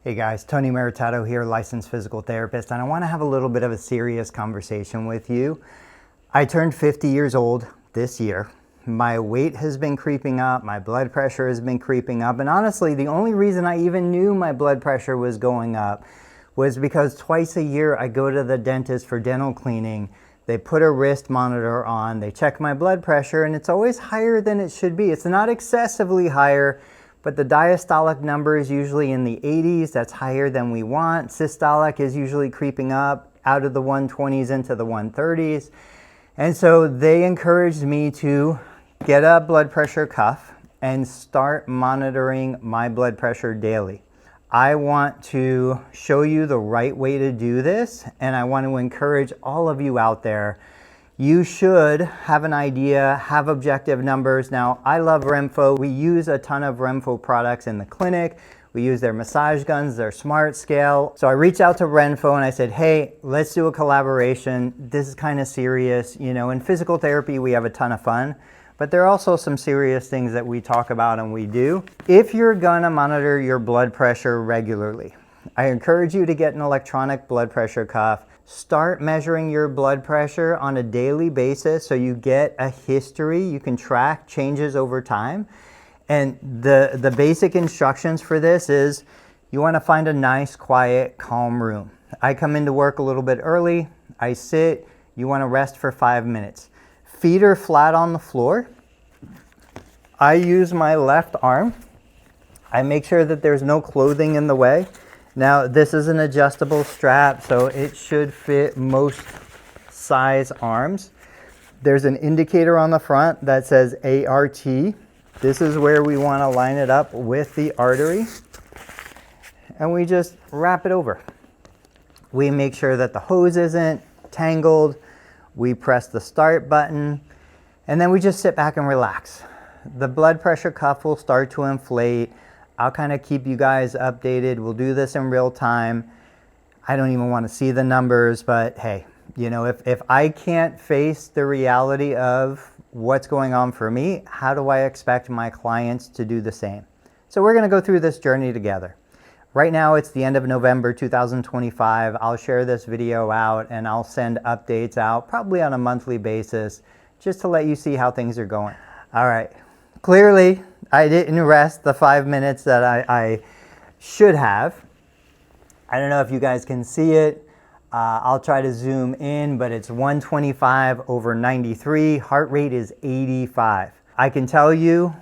Hey guys, Tony Maritato here, licensed physical therapist, and I want to have a little bit of a serious conversation with you. I turned 50 years old this year. My weight has been creeping up, my blood pressure has been creeping up, and honestly, the only reason I even knew my blood pressure was going up was because twice a year I go to the dentist for dental cleaning. They put a wrist monitor on, they check my blood pressure, and it's always higher than it should be. It's not excessively higher, but the diastolic number is usually in the 80s. That's higher than we want. Systolic is usually creeping up out of the 120s into the 130s. And so they encouraged me to get a blood pressure cuff and start monitoring my blood pressure daily. I want to show you the right way to do this, and I want to encourage all of you out there. You should have an idea, have objective numbers. Now, I love RENPHO. We use a ton of RENPHO products in the clinic. We use their massage guns, their smart scale. So I reached out to RENPHO and I said, hey, let's do a collaboration. This is kind of serious. You know, in physical therapy, we have a ton of fun, but there are also some serious things that we talk about and we do. If you're gonna monitor your blood pressure regularly, I encourage you to get an electronic blood pressure cuff. Start measuring your blood pressure on a daily basis so you get a history. You can track changes over time. And the basic instructions for this is you want to find a nice, quiet, calm room. I come into work a little bit early. I sit. You want to rest for 5 minutes. Feet are flat on the floor. I use my left arm. I make sure that there's no clothing in the way. Now, this is an adjustable strap, so it should fit most size arms. There's an indicator on the front that says ART. This is where we want to line it up with the artery. And we just wrap it over. We make sure that the hose isn't tangled. We press the start button, and then we just sit back and relax. The blood pressure cuff will start to inflate. I'll kind of keep you guys updated. We'll do this in real time. I don't even want to see the numbers, but hey, you know, if I can't face the reality of what's going on for me, how do I expect my clients to do the same? So we're going to go through this journey together. Right now, it's the end of November 2025. I'll share this video out and I'll send updates out probably on a monthly basis just to let you see how things are going. All right. Clearly, I didn't rest the 5 minutes that I should have. I don't know if you guys can see it. I'll try to zoom in, but it's 125 over 93. Heart rate is 85. I can tell you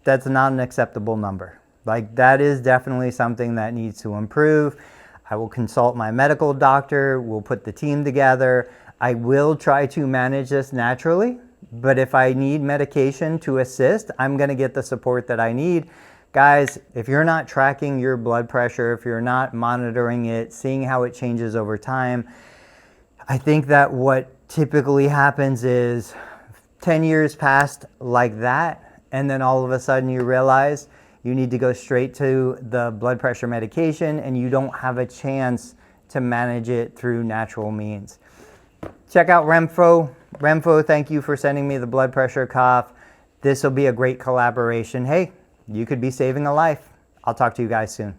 that's not an acceptable number. Like, that is definitely something that needs to improve. I will consult my medical doctor. We'll put the team together. I will try to manage this naturally. But if I need medication to assist, I'm going to get the support that I need. Guys, if you're not tracking your blood pressure, if you're not monitoring it, seeing how it changes over time, I think that what typically happens is 10 years passed like that, and then all of a sudden you realize you need to go straight to the blood pressure medication and you don't have a chance to manage it through natural means. Check out RENPHO. RENPHO, thank you for sending me the blood pressure cuff. This will be a great collaboration. Hey, you could be saving a life. I'll talk to you guys soon.